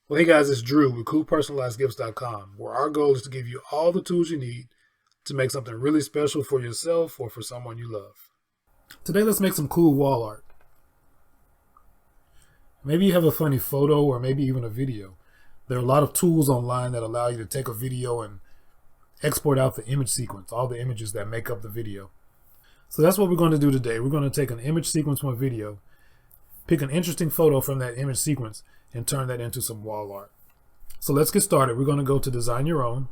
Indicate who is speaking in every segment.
Speaker 1: Well, hey guys, it's Drew with CoolPersonalizedGifts.com, where our goal is to give you all the tools you need to make something really special for yourself or for someone you love. Today, let's make some cool wall art. Maybe you have a funny photo or maybe even a video. There are a lot of tools online that allow you to take a video and export out the image sequence, all the images that make up the video. So that's what we're going to do today. We're going to take an image sequence from a video, pick an interesting photo from that image sequence, and turn that into some wall art. So let's get started. We're going to go to Design Your Own,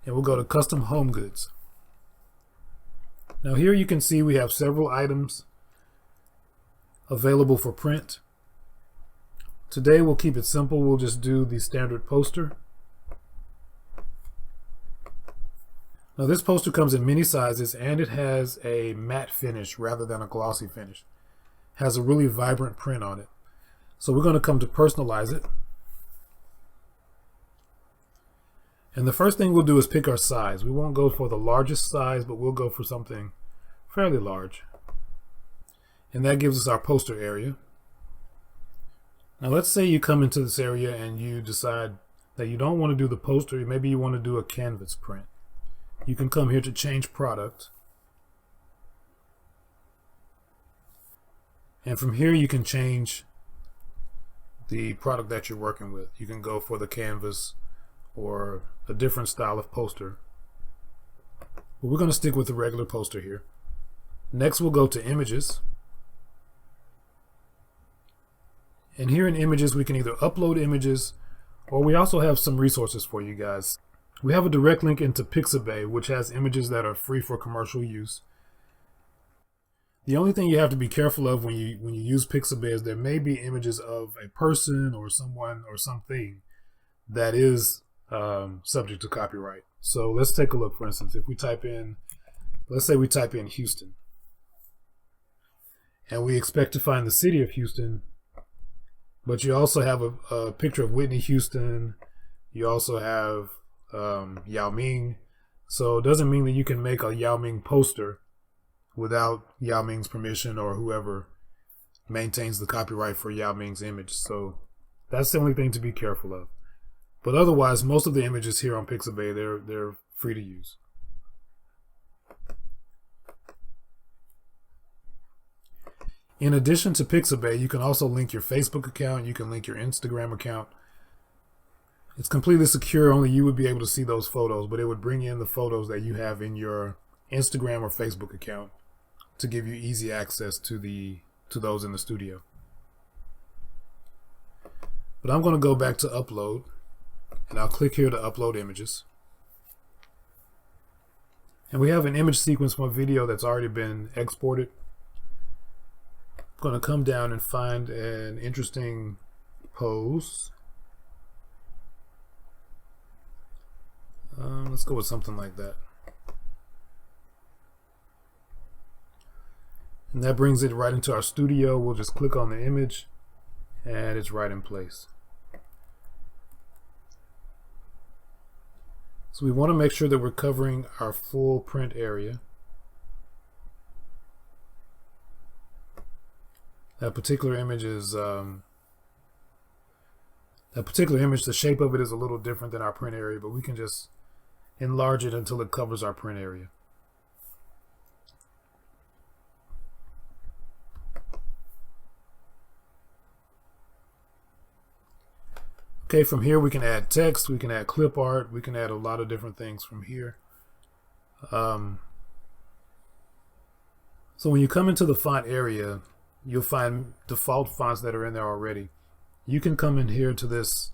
Speaker 1: and we'll go to Custom Home Goods. Now here you can see we have several items available for print. Today we'll keep it simple. We'll just do the standard poster. Now this poster comes in many sizes and it has a matte finish rather than a glossy finish. It has a really vibrant print on it. So we're going to come to personalize it. And the first thing we'll do is pick our size. We won't go for the largest size, but we'll go for something fairly large. And that gives us our poster area. Now let's say you come into this area and you decide that you don't want to do the poster. Maybe you want to do a canvas print. You can come here to change product. And from here you can change the product that you're working with. You can go for the canvas or a different style of poster. But we're going to stick with the regular poster here. Next we'll go to images. And here in images we can either upload images or we also have some resources for you guys. We have a direct link into Pixabay, which has images that are free for commercial use. The only thing you have to be careful of when you use Pixabay is there may be images of a person or someone or something that is subject to copyright. So let's take a look. For instance, if we type in, let's say we type in Houston, and we expect to find the city of Houston, but you also have a picture of Whitney Houston. You also have Yao Ming. So it doesn't mean that you can make a Yao Ming poster without Yao Ming's permission or whoever maintains the copyright for Yao Ming's image. So that's the only thing to be careful of. But otherwise, most of the images here on Pixabay, they're free to use. In addition to Pixabay, you can also link your Facebook account. You can link your Instagram account. It's completely secure. Only you would be able to see those photos, but it would bring in the photos that you have in your Instagram or Facebook account to give you easy access to those in the studio. But I'm going to go back to upload, and I'll click here to upload images. And we have an image sequence from a video that's already been exported. I'm going to come down and find an interesting pose. Let's go with something like that. And that brings it right into our studio. We'll just click on the image and it's right in place. So we want to make sure that we're covering our full print area. That particular image, the shape of it is a little different than our print area, but we can just enlarge it until it covers our print area. Okay, from here we can add text, we can add clip art, we can add a lot of different things from here. So when you come into the font area, you'll find default fonts that are in there already. You can come in here to this,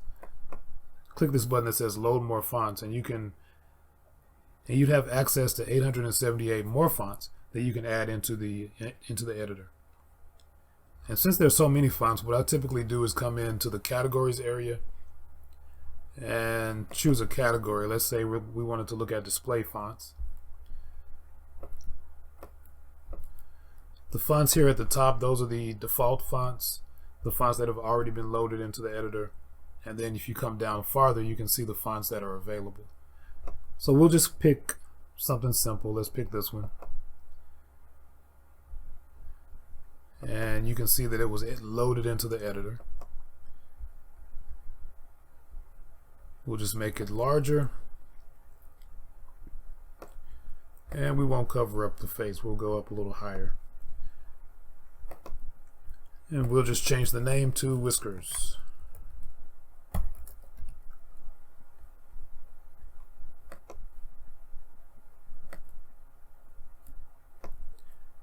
Speaker 1: click this button that says load more fonts, and you'd have access to 878 more fonts that you can add into the editor. And since there's so many fonts, what I typically do is come into the categories area and choose a category. Let's say we wanted to look at display fonts. The fonts here at the top, those are the default fonts, the fonts that have already been loaded into the editor. And then if you come down farther, you can see the fonts that are available. So we'll just pick something simple. Let's pick this one. And you can see that it was loaded into the editor. We'll just make it larger. And we won't cover up the face. We'll go up a little higher. And we'll just change the name to Whiskers.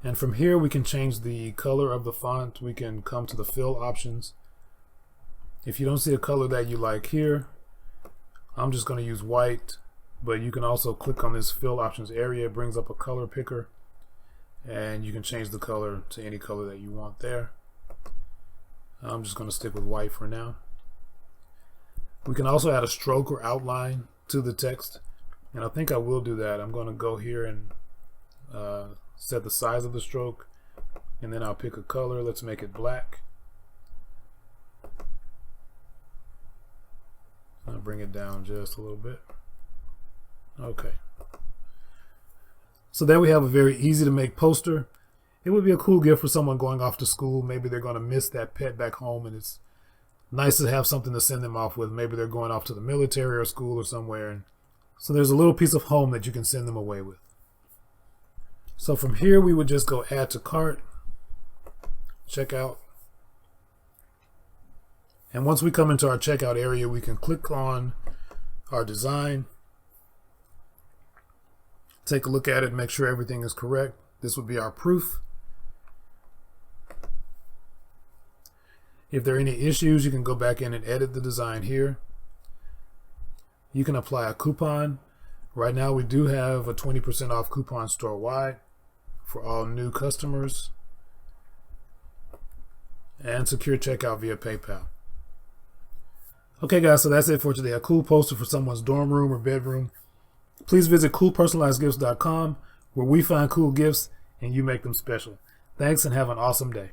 Speaker 1: And from here we can change the color of the font. We can come to the fill options. If you don't see a color that you like here, I'm just going to use white, but you can also click on this fill options area. It brings up a color picker and you can change the color to any color that you want there. I'm just going to stick with white for now. We can also add a stroke or outline to the text, and I think I will do that. I'm going to go here and set the size of the stroke, and then I'll pick a color. Let's make it black. I'll bring it down just a little bit. Okay. So there we have a very easy to make poster. It would be a cool gift for someone going off to school. Maybe they're going to miss that pet back home, and it's nice to have something to send them off with. Maybe they're going off to the military or school or somewhere, and so there's a little piece of home that you can send them away with. So from here we would just go add to cart, checkout, and once we come into our checkout area, we can click on our design, take a look at it, make sure everything is correct. This would be our proof. If there are any issues, you can go back in and edit the design here. You can apply a coupon. Right now we do have a 20% off coupon store-wide for all new customers, and secure checkout via PayPal. Okay guys, so that's it for today. A cool poster for someone's dorm room or bedroom. Please visit coolpersonalizedgifts.com, where we find cool gifts and you make them special. Thanks and have an awesome day.